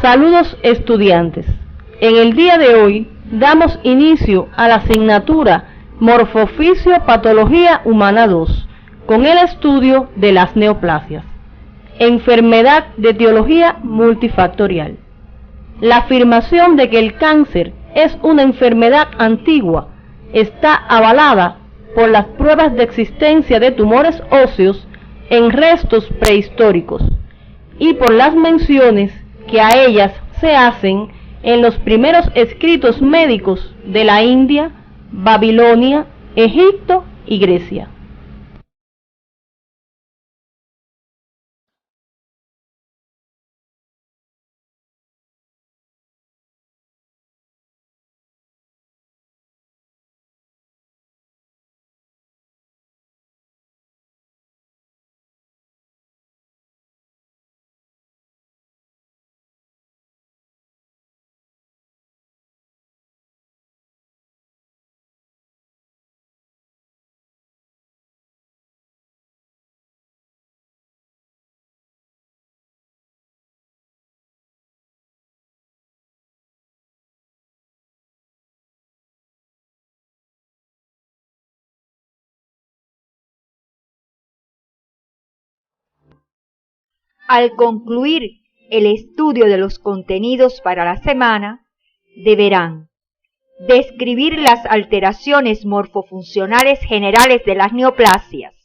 Saludos estudiantes. En el día de hoy damos inicio a la asignatura Morfofisiopatología Humana 2 con el estudio de las neoplasias, enfermedad de etiología multifactorial. La afirmación de que el cáncer es una enfermedad antigua está avalada por las pruebas de existencia de tumores óseos en restos prehistóricos y por las menciones que a ellas se hacen en los primeros escritos médicos de la India, Babilonia, Egipto y Grecia. Al concluir el estudio de los contenidos para la semana, deberán describir las alteraciones morfofuncionales generales de las neoplasias,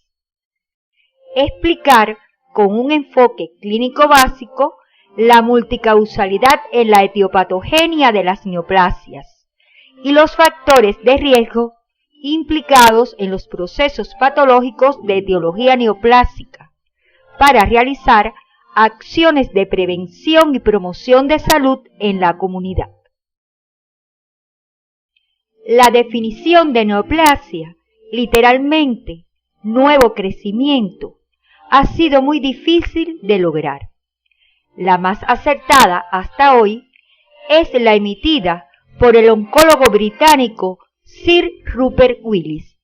explicar con un enfoque clínico básico la multicausalidad en la etiopatogenia de las neoplasias y los factores de riesgo implicados en los procesos patológicos de etiología neoplásica para realizar acciones de prevención y promoción de salud en la comunidad. La definición de neoplasia, literalmente nuevo crecimiento, ha sido muy difícil de lograr. La más acertada hasta hoy es la emitida por el oncólogo británico Sir Rupert Willis.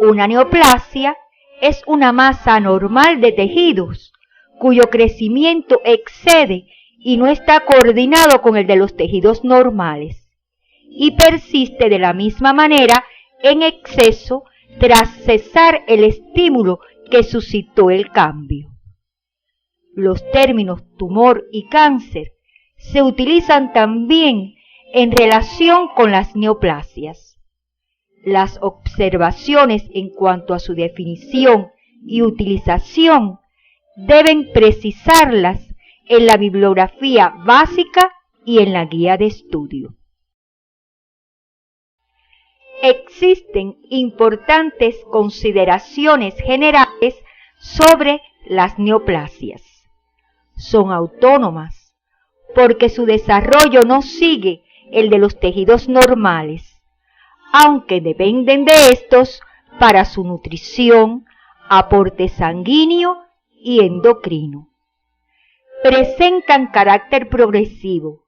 Una neoplasia es una masa anormal de tejidos cuyo crecimiento excede y no está coordinado con el de los tejidos normales, y persiste de la misma manera en exceso tras cesar el estímulo que suscitó el cambio. Los términos tumor y cáncer se utilizan también en relación con las neoplasias. Las observaciones en cuanto a su definición y utilización deben precisarlas en la bibliografía básica y en la guía de estudio. Existen importantes consideraciones generales sobre las neoplasias. Son autónomas porque su desarrollo no sigue el de los tejidos normales, aunque dependen de estos para su nutrición, aporte sanguíneo y endocrino. Presentan carácter progresivo,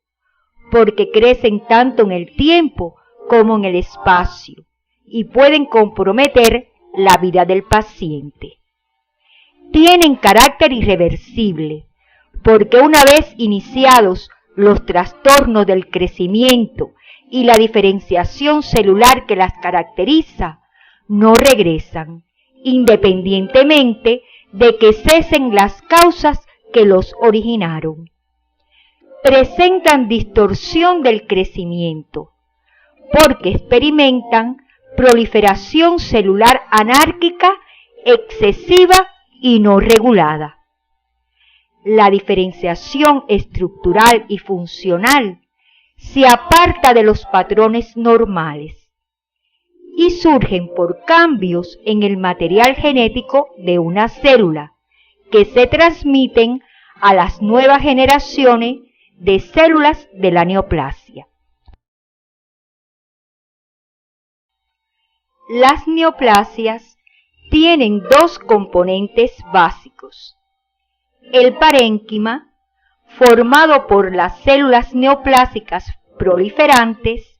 porque crecen tanto en el tiempo como en el espacio y pueden comprometer la vida del paciente. Tienen carácter irreversible, porque una vez iniciados los trastornos del crecimiento y la diferenciación celular que las caracteriza, no regresan, independientemente de que cesen las causas que los originaron. Presentan distorsión del crecimiento, porque experimentan proliferación celular anárquica, excesiva y no regulada. La diferenciación estructural y funcional se aparta de los patrones normales y surgen por cambios en el material genético de una célula que se transmiten a las nuevas generaciones de células de la neoplasia. Las neoplasias tienen dos componentes básicos: el parénquima, formado por las células neoplásicas proliferantes,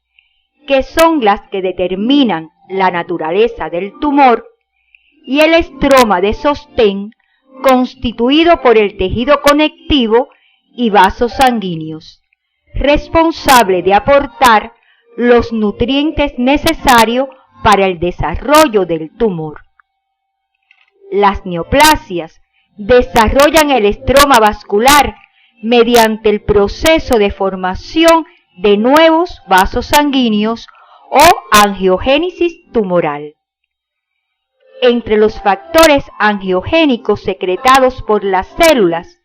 que son las que determinan la naturaleza del tumor, y el estroma de sostén, constituido por el tejido conectivo y vasos sanguíneos, responsable de aportar los nutrientes necesarios para el desarrollo del tumor. Las neoplasias desarrollan el estroma vascular mediante el proceso de formación de nuevos vasos sanguíneos o angiogénesis tumoral. Entre los factores angiogénicos secretados por las células,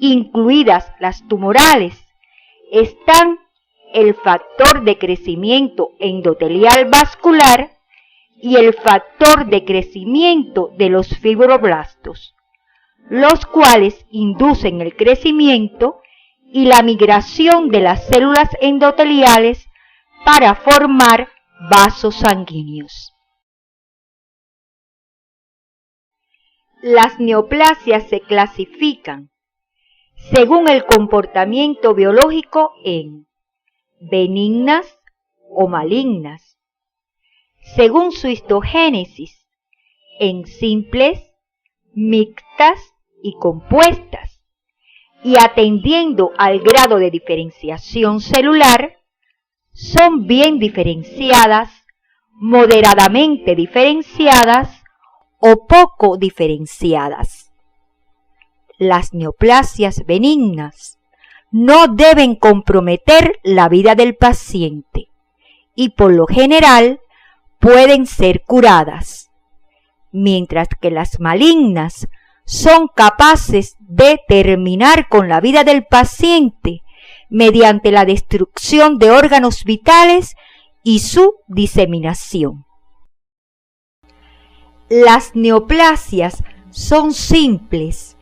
incluidas las tumorales, están el factor de crecimiento endotelial vascular y el factor de crecimiento de los fibroblastos, los cuales inducen el crecimiento y la migración de las células endoteliales para formar vasos sanguíneos. Las neoplasias se clasifican según el comportamiento biológico en benignas o malignas, según su histogénesis, en simples, mixtas y compuestas, y atendiendo al grado de diferenciación celular, son bien diferenciadas, moderadamente diferenciadas o poco diferenciadas. Las neoplasias benignas no deben comprometer la vida del paciente y por lo general pueden ser curadas, mientras que las malignas son capaces de terminar con la vida del paciente mediante la destrucción de órganos vitales y su diseminación. Las neoplasias son simples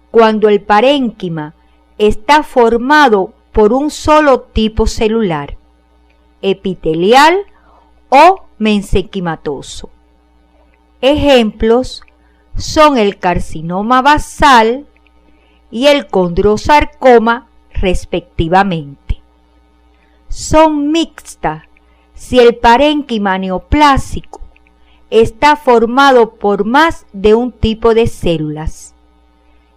cuando el parénquima está formado por un solo tipo celular, epitelial o mesenquimatoso. Ejemplos son el carcinoma basal y el condrosarcoma respectivamente. Son mixtas si el parénquima neoplásico está formado por más de un tipo de células,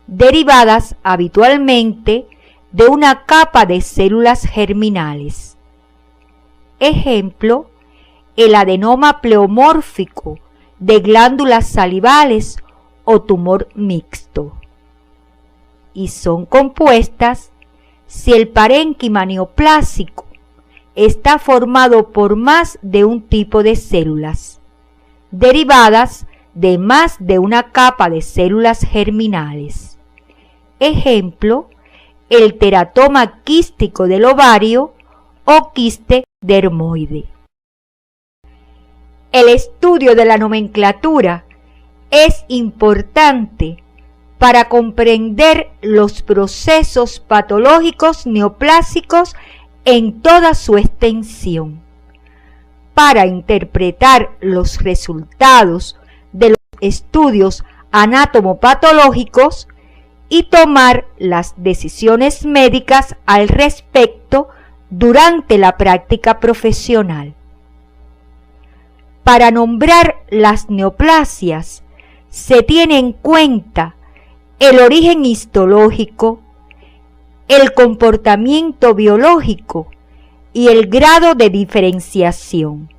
derivadas habitualmente de una capa de células germinales. Ejemplo, el adenoma pleomórfico de glándulas salivales o tumor mixto. Y son compuestas si el parénquima neoplásico está formado por más de un tipo de células, derivadas de más de una capa de células germinales. Ejemplo, el teratoma quístico del ovario o quiste dermoide. El estudio de la nomenclatura es importante para comprender los procesos patológicos neoplásicos en toda su extensión, para interpretar los resultados de los estudios anatomopatológicos y tomar las decisiones médicas al respecto durante la práctica profesional. Para nombrar las neoplasias, se tiene en cuenta el origen histológico, el comportamiento biológico y el grado de diferenciación.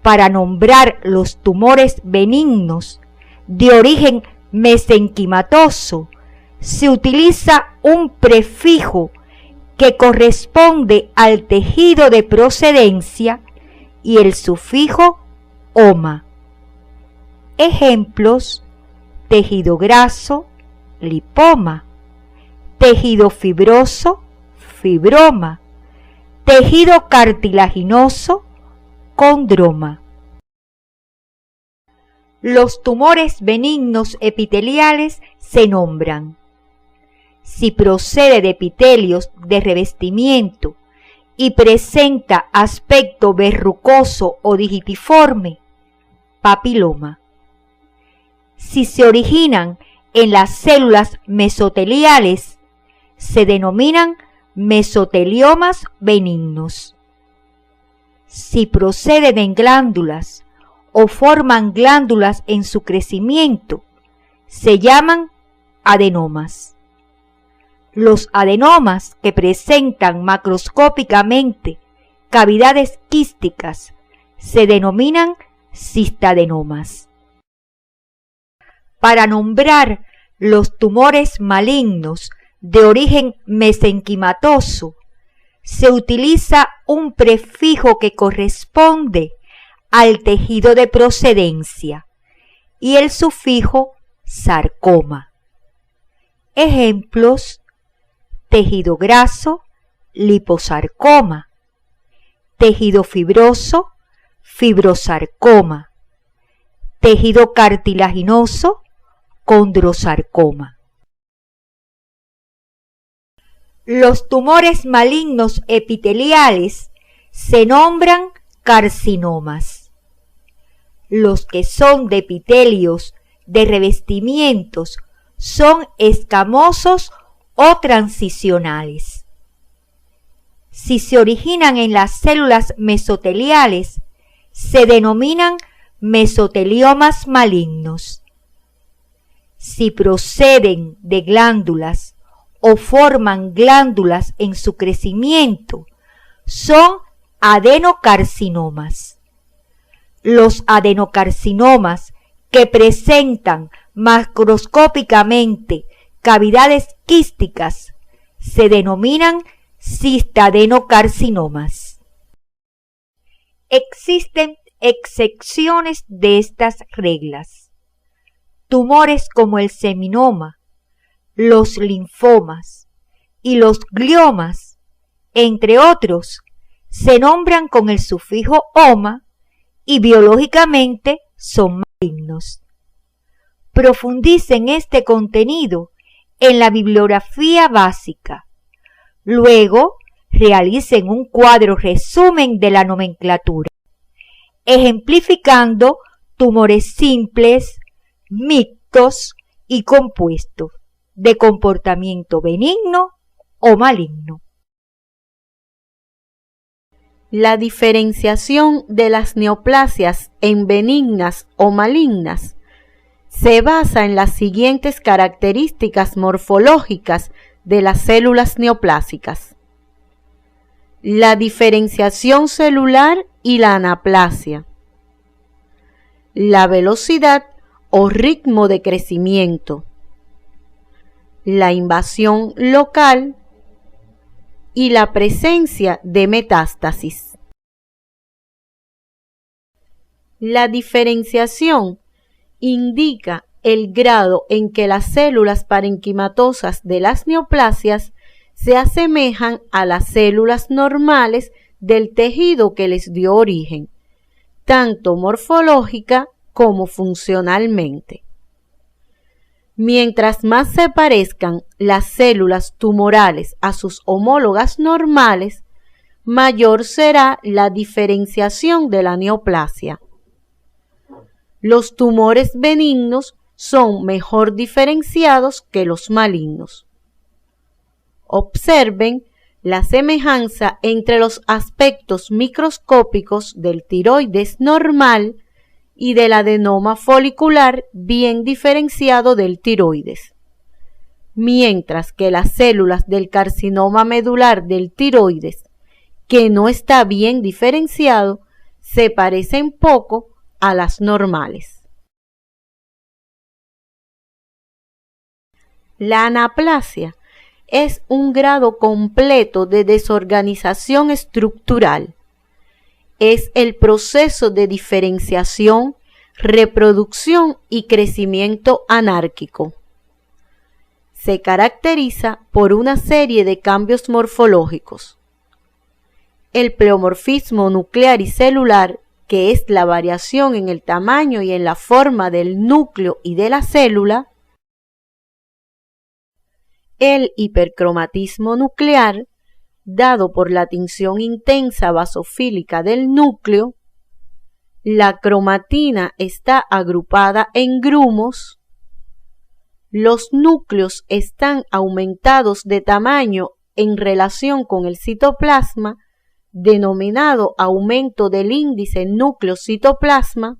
Para nombrar los tumores benignos de origen mesenquimatoso, se utiliza un prefijo que corresponde al tejido de procedencia y el sufijo oma. Ejemplos: tejido graso, lipoma; tejido fibroso, fibroma; tejido cartilaginoso, condroma. Los tumores benignos epiteliales se nombran: si procede de epitelios de revestimiento y presenta aspecto verrucoso o digitiforme, papiloma; si se originan en las células mesoteliales, se denominan mesoteliomas benignos; si proceden en glándulas o forman glándulas en su crecimiento, se llaman adenomas. Los adenomas que presentan macroscópicamente cavidades quísticas se denominan cistadenomas. Para nombrar los tumores malignos de origen mesenquimatoso, se utiliza un prefijo que corresponde al tejido de procedencia y el sufijo sarcoma. Ejemplos: tejido graso, liposarcoma; tejido fibroso, fibrosarcoma; tejido cartilaginoso, condrosarcoma. Los tumores malignos epiteliales se nombran carcinomas. Los que son de epitelios de revestimientos son escamosos o transicionales. Si se originan en las células mesoteliales, se denominan mesoteliomas malignos. Si proceden de glándulas o forman glándulas en su crecimiento, son adenocarcinomas. Los adenocarcinomas que presentan macroscópicamente cavidades quísticas se denominan cistadenocarcinomas. Existen excepciones de estas reglas. Tumores como el seminoma, los linfomas y los gliomas, entre otros, se nombran con el sufijo -oma y biológicamente son malignos. Profundicen este contenido en la bibliografía básica. Luego, realicen un cuadro resumen de la nomenclatura, ejemplificando tumores simples, mixtos y compuestos, de comportamiento benigno o maligno. La diferenciación de las neoplasias en benignas o malignas se basa en las siguientes características morfológicas de las células neoplásicas: la diferenciación celular y la anaplasia, la velocidad o ritmo de crecimiento, la invasión local y la presencia de metástasis. La diferenciación indica el grado en que las células parenquimatosas de las neoplasias se asemejan a las células normales del tejido que les dio origen, tanto morfológica como funcionalmente. Mientras más se parezcan las células tumorales a sus homólogas normales, mayor será la diferenciación de la neoplasia. Los tumores benignos son mejor diferenciados que los malignos. Observen la semejanza entre los aspectos microscópicos del tiroides normal y del adenoma folicular bien diferenciado del tiroides, mientras que las células del carcinoma medular del tiroides, que no está bien diferenciado, se parecen poco a las normales. La anaplasia es un grado completo de desorganización estructural. Es el proceso de diferenciación, reproducción y crecimiento anárquico. Se caracteriza por una serie de cambios morfológicos. El pleomorfismo nuclear y celular, que es la variación en el tamaño y en la forma del núcleo y de la célula. El hipercromatismo nuclear, dado por la tinción intensa basofílica del núcleo. La cromatina está agrupada en grumos. Los núcleos están aumentados de tamaño en relación con el citoplasma, denominado aumento del índice núcleo-citoplasma.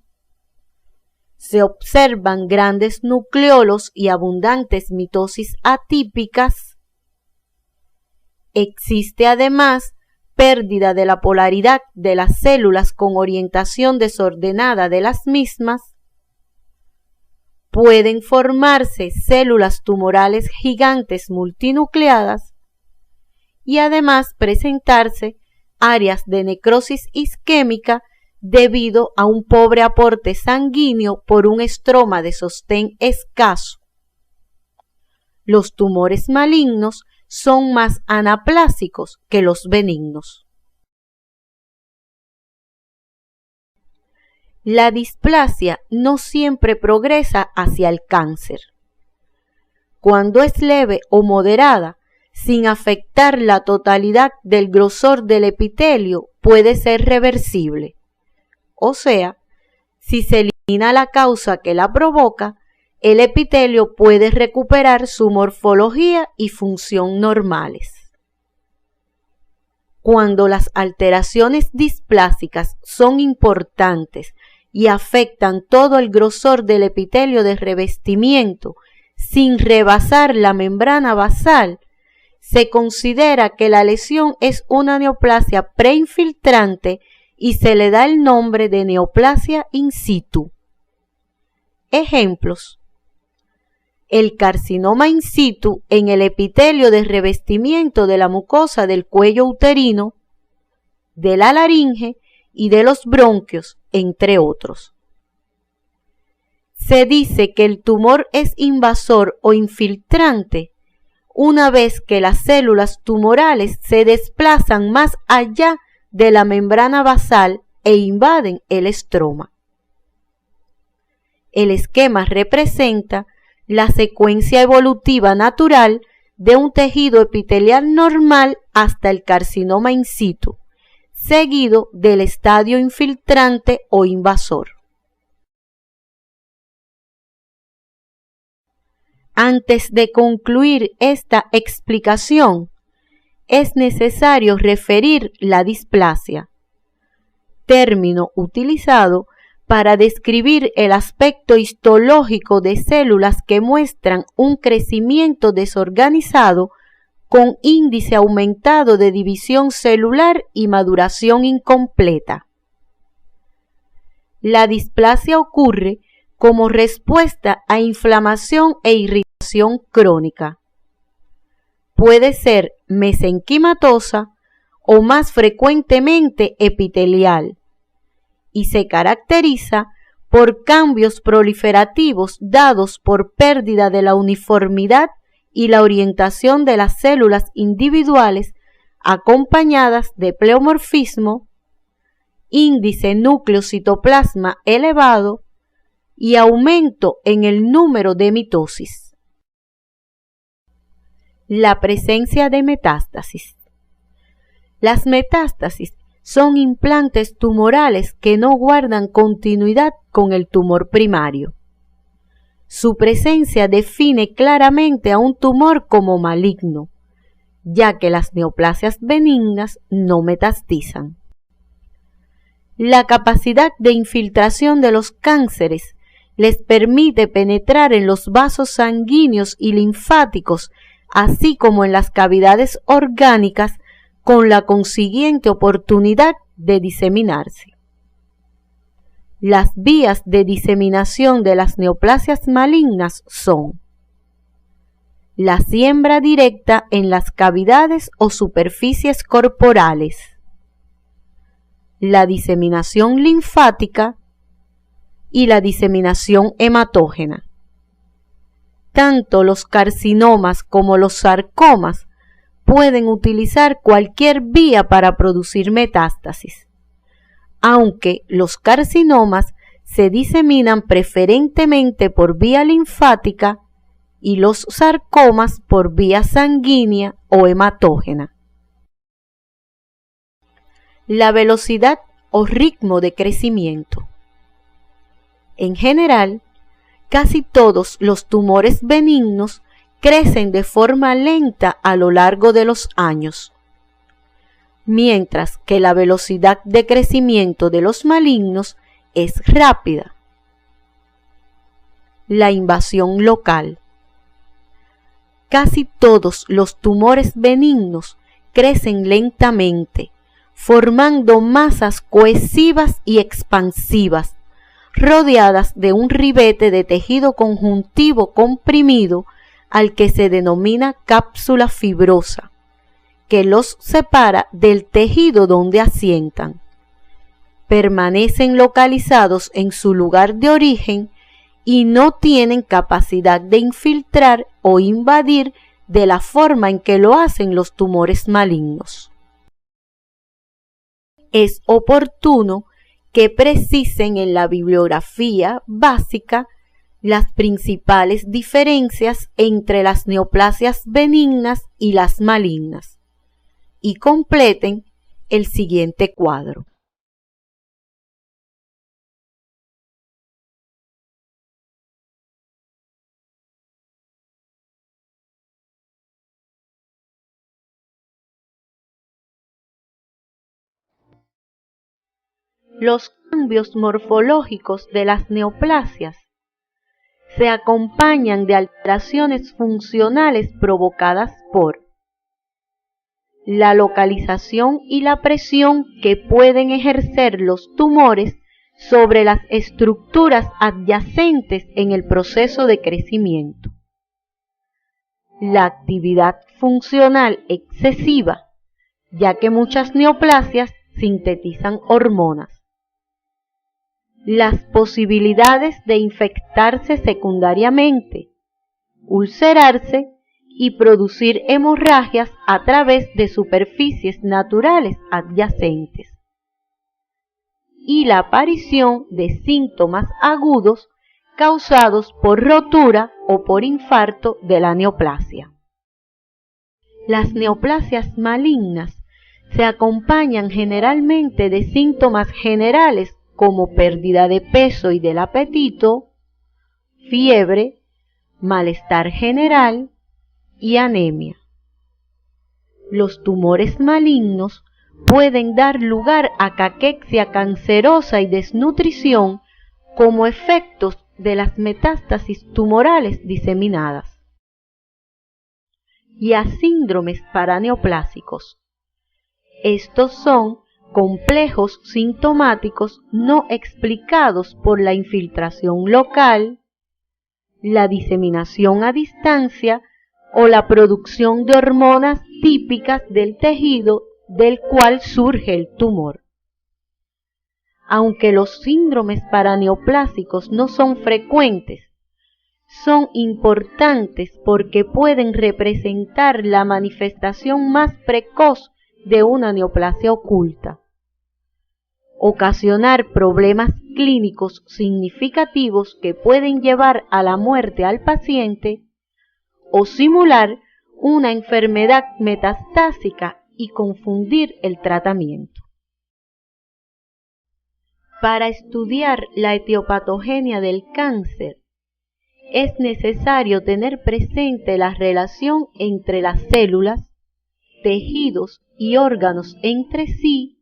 Se observan grandes nucleolos y abundantes mitosis atípicas. Existe además pérdida de la polaridad de las células con orientación desordenada de las mismas. Pueden formarse células tumorales gigantes multinucleadas y además presentarse áreas de necrosis isquémica debido a un pobre aporte sanguíneo por un estroma de sostén escaso. Los tumores malignos son más anaplásicos que los benignos. La displasia no siempre progresa hacia el cáncer. Cuando es leve o moderada, sin afectar la totalidad del grosor del epitelio, puede ser reversible. O sea, si se elimina la causa que la provoca, el epitelio puede recuperar su morfología y función normales. Cuando las alteraciones displásicas son importantes y afectan todo el grosor del epitelio de revestimiento sin rebasar la membrana basal, se considera que la lesión es una neoplasia preinfiltrante y se le da el nombre de neoplasia in situ. Ejemplos: el carcinoma in situ en el epitelio de revestimiento de la mucosa del cuello uterino, de la laringe y de los bronquios, entre otros. Se dice que el tumor es invasor o infiltrante una vez que las células tumorales se desplazan más allá de la membrana basal e invaden el estroma. El esquema representa la secuencia evolutiva natural de un tejido epitelial normal hasta el carcinoma in situ, seguido del estadio infiltrante o invasor. Antes de concluir esta explicación, es necesario referir la displasia, término utilizado para describir el aspecto histológico de células que muestran un crecimiento desorganizado con índice aumentado de división celular y maduración incompleta. La displasia ocurre como respuesta a inflamación e irritación crónica. Puede ser mesenquimatosa o más frecuentemente epitelial y se caracteriza por cambios proliferativos dados por pérdida de la uniformidad y la orientación de las células individuales acompañadas de pleomorfismo, índice núcleo-citoplasma elevado y aumento en el número de mitosis. La presencia de metástasis. Las metástasis son implantes tumorales que no guardan continuidad con el tumor primario. Su presencia define claramente a un tumor como maligno, ya que las neoplasias benignas no metastizan. La capacidad de infiltración de los cánceres les permite penetrar en los vasos sanguíneos y linfáticos, así como en las cavidades orgánicas, con la consiguiente oportunidad de diseminarse. Las vías de diseminación de las neoplasias malignas son la siembra directa en las cavidades o superficies corporales, la diseminación linfática y la diseminación hematógena. Tanto los carcinomas como los sarcomas pueden utilizar cualquier vía para producir metástasis, aunque los carcinomas se diseminan preferentemente por vía linfática y los sarcomas por vía sanguínea o hematógena. La velocidad o ritmo de crecimiento. En general, casi todos los tumores benignos crecen de forma lenta a lo largo de los años, mientras que la velocidad de crecimiento de los malignos es rápida. La invasión local. Casi todos los tumores benignos crecen lentamente, formando masas cohesivas y expansivas, rodeadas de un ribete de tejido conjuntivo comprimido al que se denomina cápsula fibrosa, que los separa del tejido donde asientan. Permanecen localizados en su lugar de origen y no tienen capacidad de infiltrar o invadir de la forma en que lo hacen los tumores malignos. Es oportuno que precisen en la bibliografía básica las principales diferencias entre las neoplasias benignas y las malignas y completen el siguiente cuadro. Los cambios morfológicos de las neoplasias se acompañan de alteraciones funcionales provocadas por la localización y la presión que pueden ejercer los tumores sobre las estructuras adyacentes en el proceso de crecimiento, la actividad funcional excesiva, ya que muchas neoplasias sintetizan hormonas, las posibilidades de infectarse secundariamente, ulcerarse y producir hemorragias a través de superficies naturales adyacentes, y la aparición de síntomas agudos causados por rotura o por infarto de la neoplasia. Las neoplasias malignas se acompañan generalmente de síntomas generales como pérdida de peso y del apetito, fiebre, malestar general y anemia. Los tumores malignos pueden dar lugar a caquexia cancerosa y desnutrición como efectos de las metástasis tumorales diseminadas, y a síndromes paraneoplásicos. Estos son complejos sintomáticos no explicados por la infiltración local, la diseminación a distancia o la producción de hormonas típicas del tejido del cual surge el tumor. Aunque los síndromes paraneoplásicos no son frecuentes, son importantes porque pueden representar la manifestación más precoz de una neoplasia oculta, ocasionar problemas clínicos significativos que pueden llevar a la muerte al paciente o simular una enfermedad metastásica y confundir el tratamiento. Para estudiar la etiopatogenia del cáncer, es necesario tener presente la relación entre las células, tejidos y órganos entre sí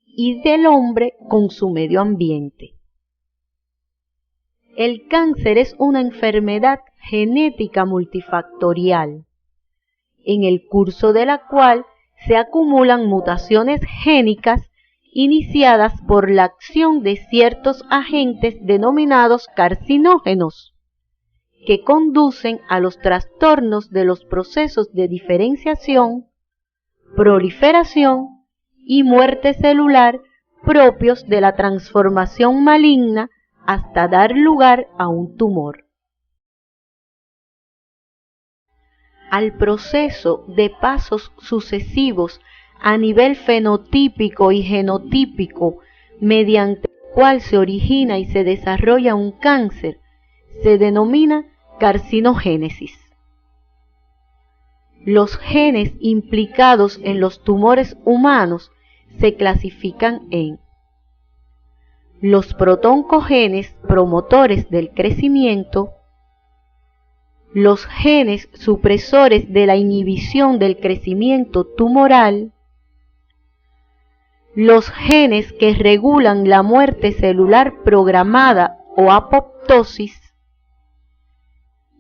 y del hombre con su medio ambiente. El cáncer es una enfermedad genética multifactorial, en el curso de la cual se acumulan mutaciones génicas iniciadas por la acción de ciertos agentes denominados carcinógenos, que conducen a los trastornos de los procesos de diferenciación, proliferación y muerte celular propios de la transformación maligna hasta dar lugar a un tumor. Al proceso de pasos sucesivos a nivel fenotípico y genotípico, mediante el cual se origina y se desarrolla un cáncer, se denomina carcinogénesis. Los genes implicados en los tumores humanos se clasifican en los protoncogenes promotores del crecimiento, los genes supresores de la inhibición del crecimiento tumoral, los genes que regulan la muerte celular programada o apoptosis,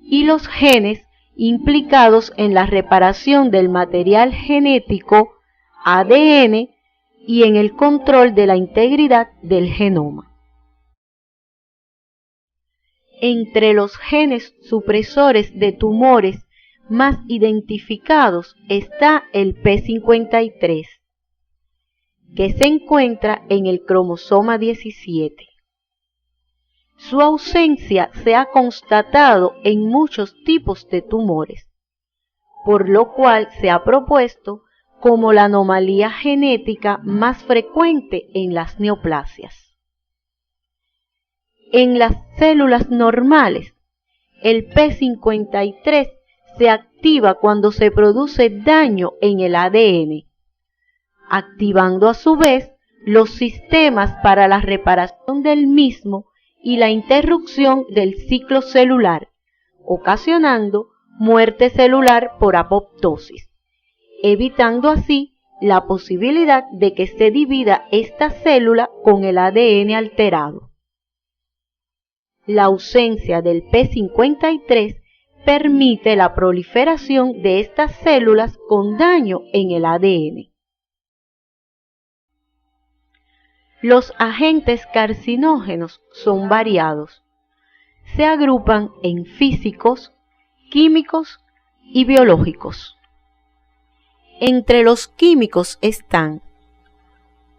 y los genes implicados en la reparación del material genético ADN y en el control de la integridad del genoma. Entre los genes supresores de tumores más identificados está el P53, que se encuentra en el cromosoma 17. Su ausencia se ha constatado en muchos tipos de tumores, por lo cual se ha propuesto como la anomalía genética más frecuente en las neoplasias. En las células normales, el P53 se activa cuando se produce daño en el ADN, activando a su vez los sistemas para la reparación del mismo y la interrupción del ciclo celular, ocasionando muerte celular por apoptosis, evitando así la posibilidad de que se divida esta célula con el ADN alterado. La ausencia del P53 permite la proliferación de estas células con daño en el ADN. Los agentes carcinógenos son variados. Se agrupan en físicos, químicos y biológicos. Entre los químicos están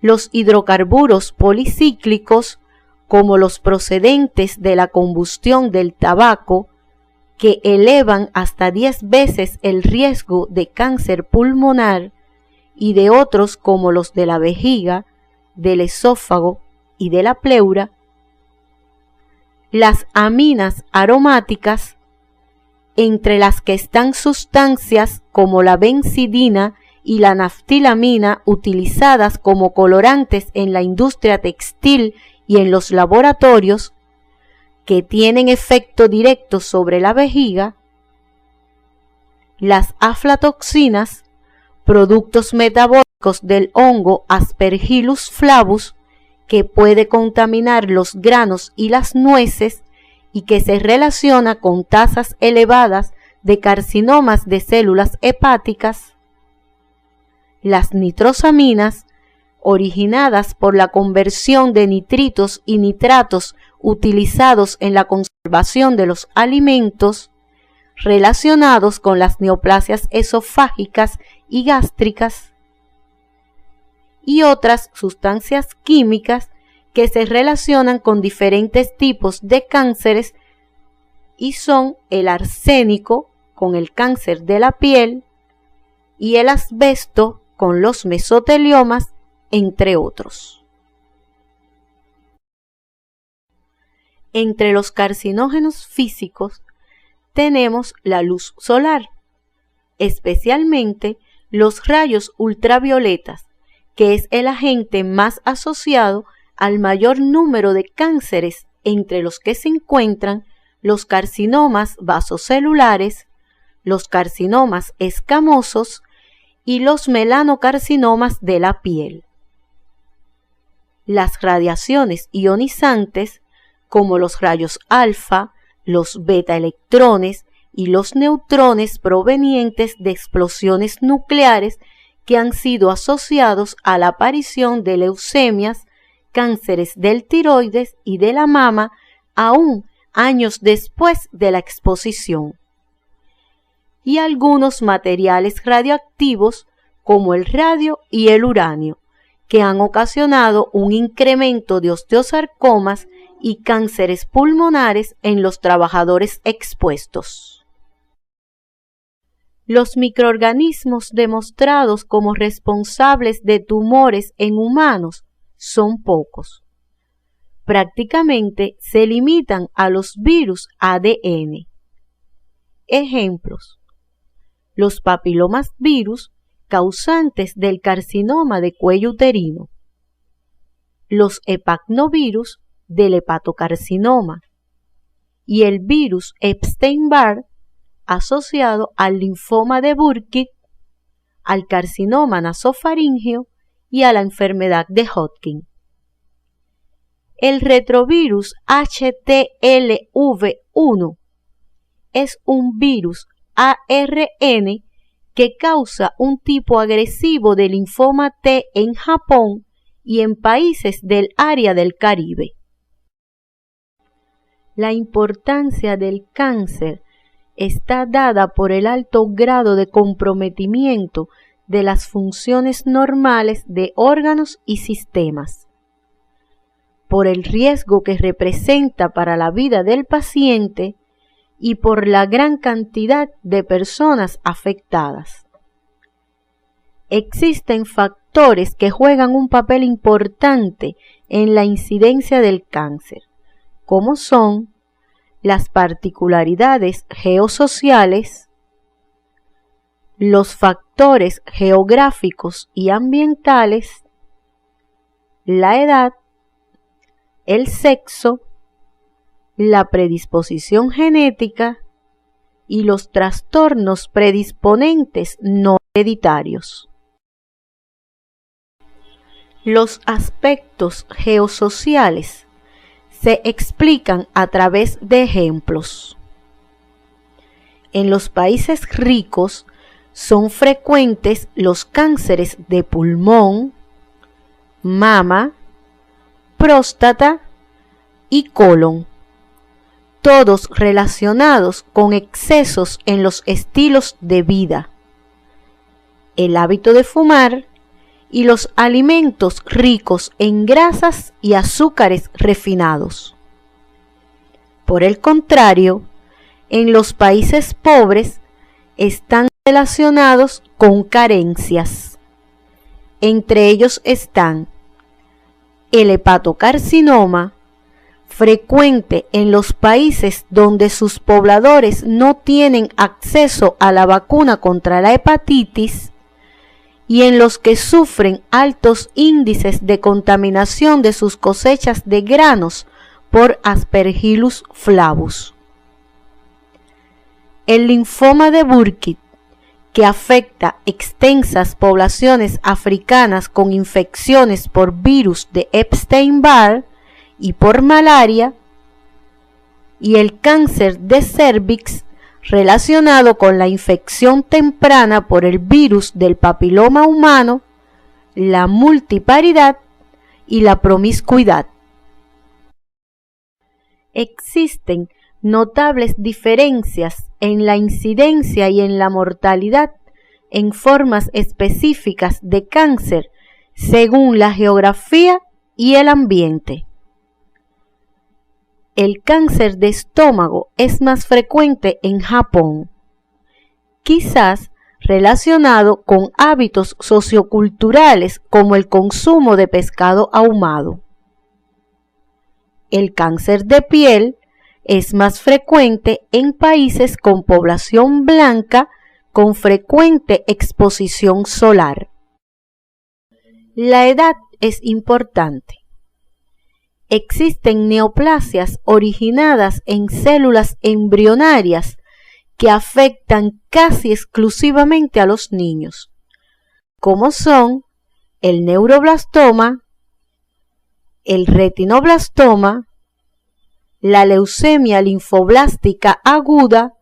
los hidrocarburos policíclicos, como los procedentes de la combustión del tabaco, que elevan hasta 10 veces el riesgo de cáncer pulmonar, y de otros como los de la vejiga, del esófago y de la pleura. Las aminas aromáticas, entre las que están sustancias como la benzidina y la naftilamina, utilizadas como colorantes en la industria textil y en los laboratorios, que tienen efecto directo sobre la vejiga. Las aflatoxinas, productos metabólicos del hongo Aspergillus flavus, que puede contaminar los granos y las nueces y que se relaciona con tasas elevadas de carcinomas de células hepáticas. Las nitrosaminas, originadas por la conversión de nitritos y nitratos utilizados en la conservación de los alimentos, relacionados con las neoplasias esofágicas y gástricas, y otras sustancias químicas que se relacionan con diferentes tipos de cánceres y son el arsénico con el cáncer de la piel y el asbesto con los mesoteliomas, entre otros. Entre los carcinógenos físicos tenemos la luz solar, especialmente los rayos ultravioletas, que es el agente más asociado al mayor número de cánceres, entre los que se encuentran los carcinomas vasocelulares, los carcinomas escamosos y los melanocarcinomas de la piel. Las radiaciones ionizantes, como los rayos alfa, los beta electrones y los neutrones provenientes de explosiones nucleares, que han sido asociados a la aparición de leucemias, cánceres del tiroides y de la mama, aún años después de la exposición. Y algunos materiales radioactivos, como el radio y el uranio, que han ocasionado un incremento de osteosarcomas y cánceres pulmonares en los trabajadores expuestos. Los microorganismos demostrados como responsables de tumores en humanos son pocos. Prácticamente se limitan a los virus ADN. Ejemplos: los papilomas virus, causantes del carcinoma de cuello uterino; los hepacnovirus, del hepatocarcinoma; y el virus Epstein-Barr, asociado al linfoma de Burkitt, al carcinoma nasofaríngeo y a la enfermedad de Hodgkin. El retrovirus HTLV1 es un virus ARN que causa un tipo agresivo de linfoma T en Japón y en países del área del Caribe. La importancia del cáncer está dada por el alto grado de comprometimiento de las funciones normales de órganos y sistemas, por el riesgo que representa para la vida del paciente y por la gran cantidad de personas afectadas. Existen factores que juegan un papel importante en la incidencia del cáncer, como son las particularidades geosociales, los factores geográficos y ambientales, la edad, el sexo, la predisposición genética y los trastornos predisponentes no hereditarios. Los aspectos geosociales se explican a través de ejemplos. En los países ricos son frecuentes los cánceres de pulmón, mama, próstata y colon, todos relacionados con excesos en los estilos de vida, el hábito de fumar y los alimentos ricos en grasas y azúcares refinados. Por el contrario, en los países pobres están relacionados con carencias. Entre ellos están el hepatocarcinoma, frecuente en los países donde sus pobladores no tienen acceso a la vacuna contra la hepatitis y en los que sufren altos índices de contaminación de sus cosechas de granos por Aspergillus flavus. El linfoma de Burkitt, que afecta extensas poblaciones africanas con infecciones por virus de Epstein-Barr y por malaria, y el cáncer de cérvix relacionado con la infección temprana por el virus del papiloma humano, la multiparidad y la promiscuidad. Existen notables diferencias en la incidencia y en la mortalidad en formas específicas de cáncer según la geografía y el ambiente. El cáncer de estómago es más frecuente en Japón, quizás relacionado con hábitos socioculturales como el consumo de pescado ahumado. El cáncer de piel es más frecuente en países con población blanca con frecuente exposición solar. La edad es importante. Existen neoplasias originadas en células embrionarias que afectan casi exclusivamente a los niños, como son el neuroblastoma, el retinoblastoma, la leucemia linfoblástica aguda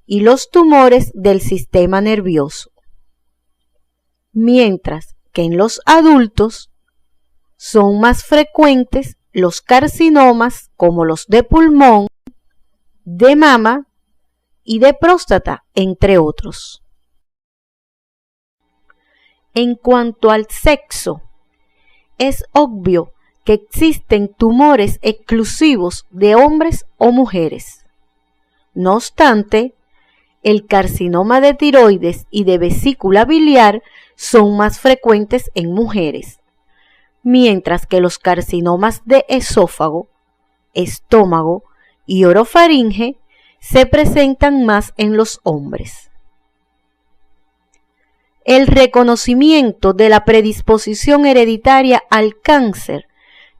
y los tumores del sistema nervioso. Mientras que en los adultos son más frecuentes los carcinomas como los de pulmón, de mama y de próstata, entre otros. En cuanto al sexo, es obvio que existen tumores exclusivos de hombres o mujeres. No obstante, el carcinoma de tiroides y de vesícula biliar son más frecuentes en mujeres, mientras que los carcinomas de esófago, estómago y orofaringe se presentan más en los hombres. El reconocimiento de la predisposición hereditaria al cáncer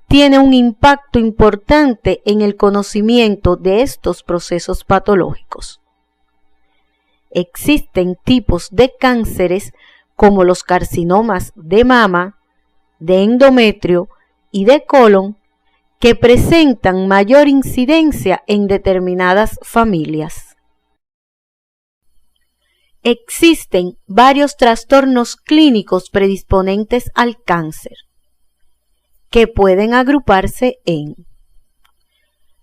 tiene un impacto importante en el conocimiento de estos procesos patológicos. Existen tipos de cánceres como los carcinomas de mama, de endometrio y de colon que presentan mayor incidencia en determinadas familias. Existen varios trastornos clínicos predisponentes al cáncer, que pueden agruparse en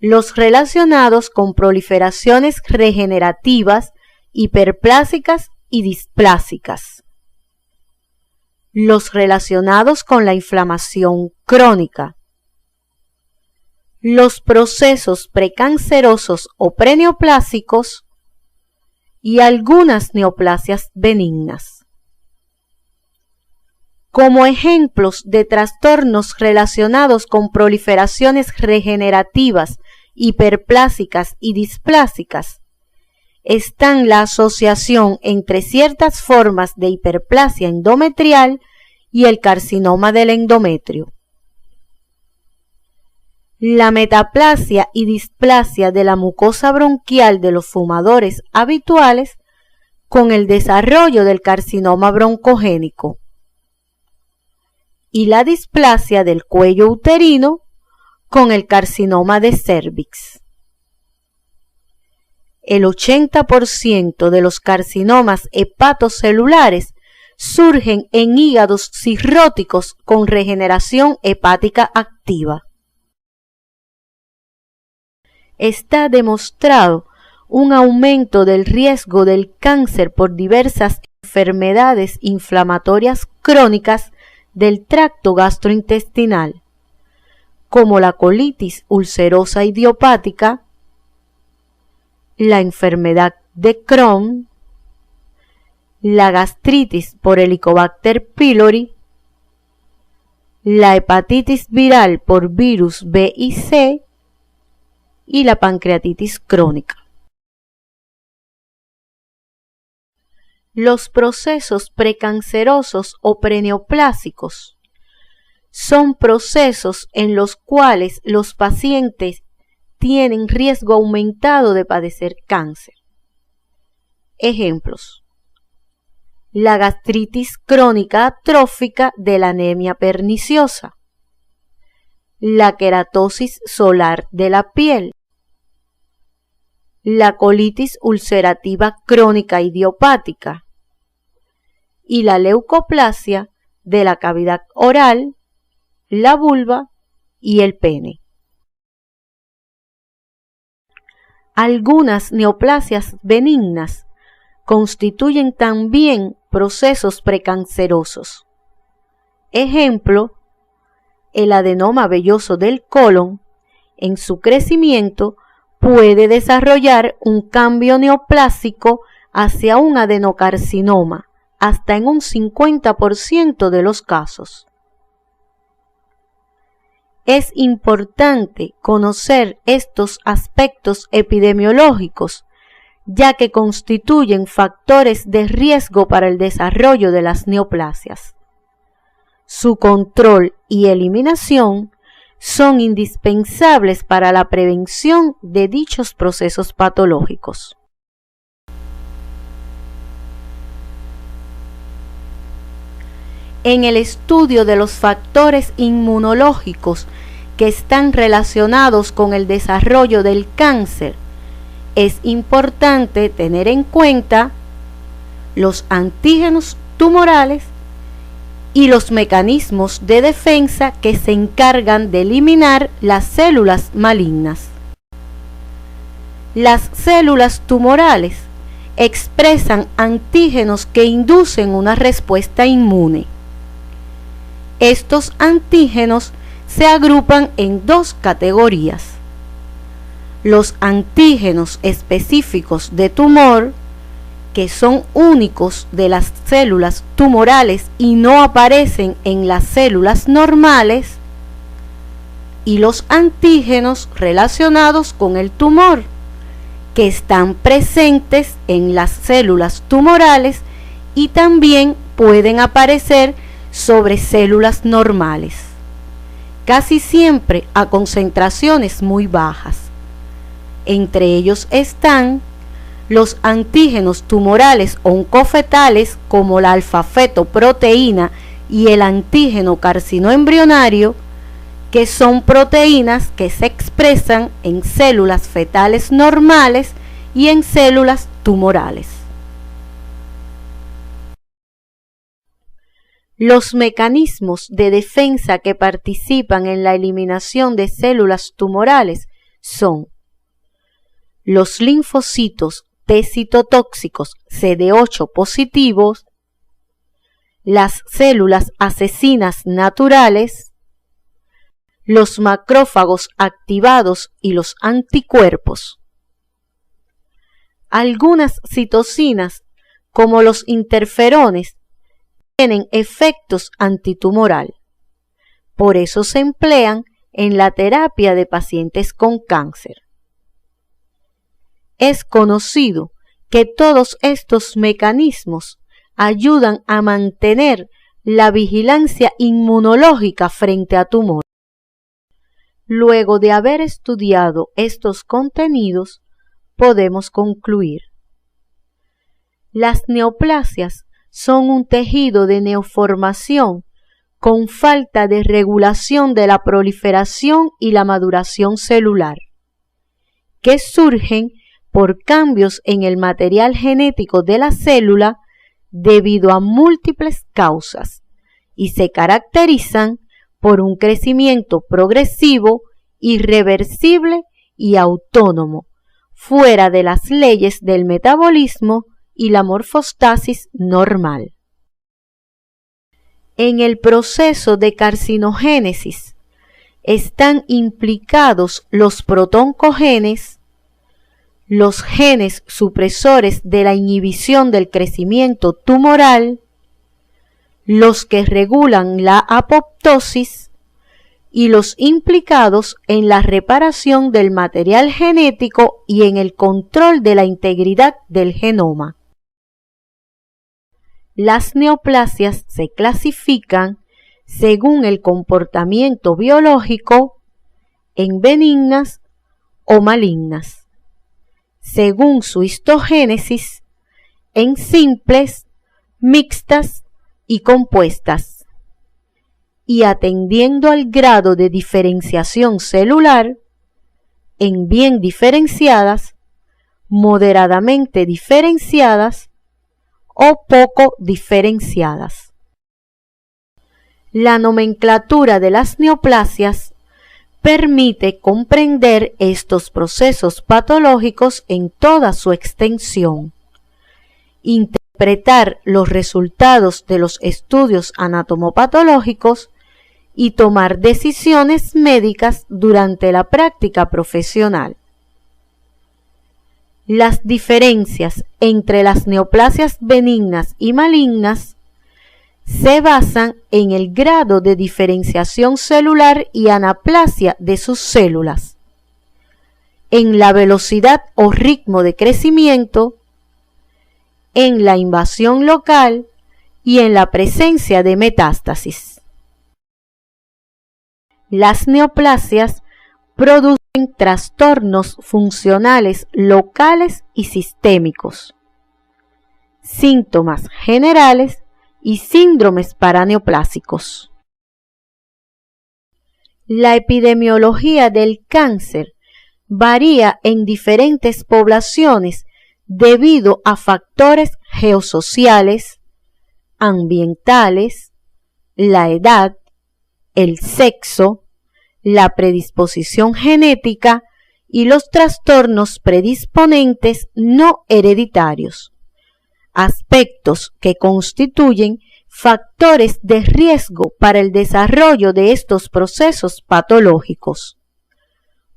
los relacionados con proliferaciones regenerativas, hiperplásicas y displásicas, los relacionados con la inflamación crónica, los procesos precancerosos o preneoplásicos y algunas neoplasias benignas. Como ejemplos de trastornos relacionados con proliferaciones regenerativas, hiperplásicas y displásicas, están la asociación entre ciertas formas de hiperplasia endometrial y el carcinoma del endometrio. La metaplasia y displasia de la mucosa bronquial de los fumadores habituales con el desarrollo del carcinoma broncogénico. Y la displasia del cuello uterino con el carcinoma de cérvix. El 80% de los carcinomas hepatocelulares surgen en hígados cirróticos con regeneración hepática activa. Está demostrado un aumento del riesgo del cáncer por diversas enfermedades inflamatorias crónicas del tracto gastrointestinal, como la colitis ulcerosa idiopática, la enfermedad de Crohn, la gastritis por Helicobacter pylori, la hepatitis viral por virus B y C y la pancreatitis crónica. Los procesos precancerosos o preneoplásicos son procesos en los cuales los pacientes tienen riesgo aumentado de padecer cáncer. Ejemplos: la gastritis crónica atrófica de la anemia perniciosa, la queratosis solar de la piel, la colitis ulcerativa crónica idiopática y la leucoplasia de la cavidad oral, la vulva y el pene. Algunas neoplasias benignas constituyen también procesos precancerosos. Ejemplo: el adenoma velloso del colon, en su crecimiento, puede desarrollar un cambio neoplásico hacia un adenocarcinoma, hasta en un 50% de los casos. Es importante conocer estos aspectos epidemiológicos, ya que constituyen factores de riesgo para el desarrollo de las neoplasias. Su control y eliminación son indispensables para la prevención de dichos procesos patológicos. En el estudio de los factores inmunológicos que están relacionados con el desarrollo del cáncer, es importante tener en cuenta los antígenos tumorales y los mecanismos de defensa que se encargan de eliminar las células malignas. Las células tumorales expresan antígenos que inducen una respuesta inmune. Estos antígenos se agrupan en dos categorías: los antígenos específicos de tumor, que son únicos de las células tumorales y no aparecen en las células normales, y los antígenos relacionados con el tumor, que están presentes en las células tumorales y también pueden aparecer sobre células normales, casi siempre a concentraciones muy bajas. Entre ellos están los antígenos tumorales oncofetales como la alfa-fetoproteína y el antígeno carcinoembrionario, que son proteínas que se expresan en células fetales normales y en células tumorales. Los mecanismos de defensa que participan en la eliminación de células tumorales son los linfocitos T citotóxicos CD8 positivos, las células asesinas naturales, los macrófagos activados y los anticuerpos. Algunas citocinas, como los interferones, tienen efectos antitumoral. Por eso se emplean en la terapia de pacientes con cáncer. Es conocido que todos estos mecanismos ayudan a mantener la vigilancia inmunológica frente a tumor. Luego de haber estudiado estos contenidos, podemos concluir. Las neoplasias son un tejido de neoformación con falta de regulación de la proliferación y la maduración celular, que surgen por cambios en el material genético de la célula debido a múltiples causas y se caracterizan por un crecimiento progresivo, irreversible y autónomo, fuera de las leyes del metabolismo y la morfostasis normal. En el proceso de carcinogénesis están implicados los protoncogenes, los genes supresores de la inhibición del crecimiento tumoral, los que regulan la apoptosis y los implicados en la reparación del material genético y en el control de la integridad del genoma. Las neoplasias se clasifican según el comportamiento biológico en benignas o malignas, según su histogénesis en simples, mixtas y compuestas, y atendiendo al grado de diferenciación celular, en bien diferenciadas, moderadamente diferenciadas o poco diferenciadas. La nomenclatura de las neoplasias permite comprender estos procesos patológicos en toda su extensión, interpretar los resultados de los estudios anatomopatológicos y tomar decisiones médicas durante la práctica profesional. Las diferencias entre las neoplasias benignas y malignas se basan en el grado de diferenciación celular y anaplasia de sus células, en la velocidad o ritmo de crecimiento, en la invasión local y en la presencia de metástasis. Las neoplasias producen trastornos funcionales locales y sistémicos, síntomas generales y síndromes paraneoplásicos. La epidemiología del cáncer varía en diferentes poblaciones debido a factores geosociales, ambientales, la edad, el sexo, la predisposición genética y los trastornos predisponentes no hereditarios, aspectos que constituyen factores de riesgo para el desarrollo de estos procesos patológicos,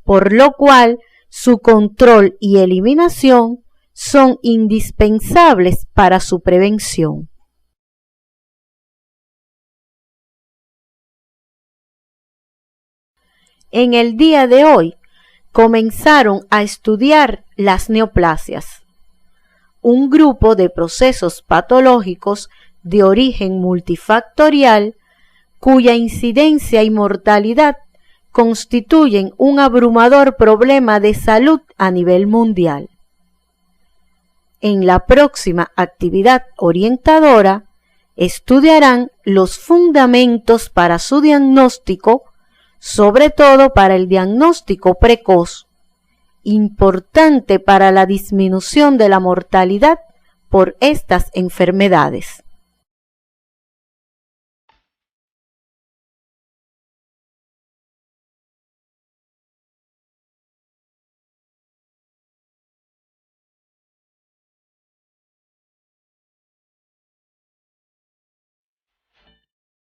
por lo cual su control y eliminación son indispensables para su prevención. En el día de hoy comenzaron a estudiar las neoplasias, un grupo de procesos patológicos de origen multifactorial cuya incidencia y mortalidad constituyen un abrumador problema de salud a nivel mundial. En la próxima actividad orientadora estudiarán los fundamentos para su diagnóstico, sobre todo para el diagnóstico precoz, importante para la disminución de la mortalidad por estas enfermedades.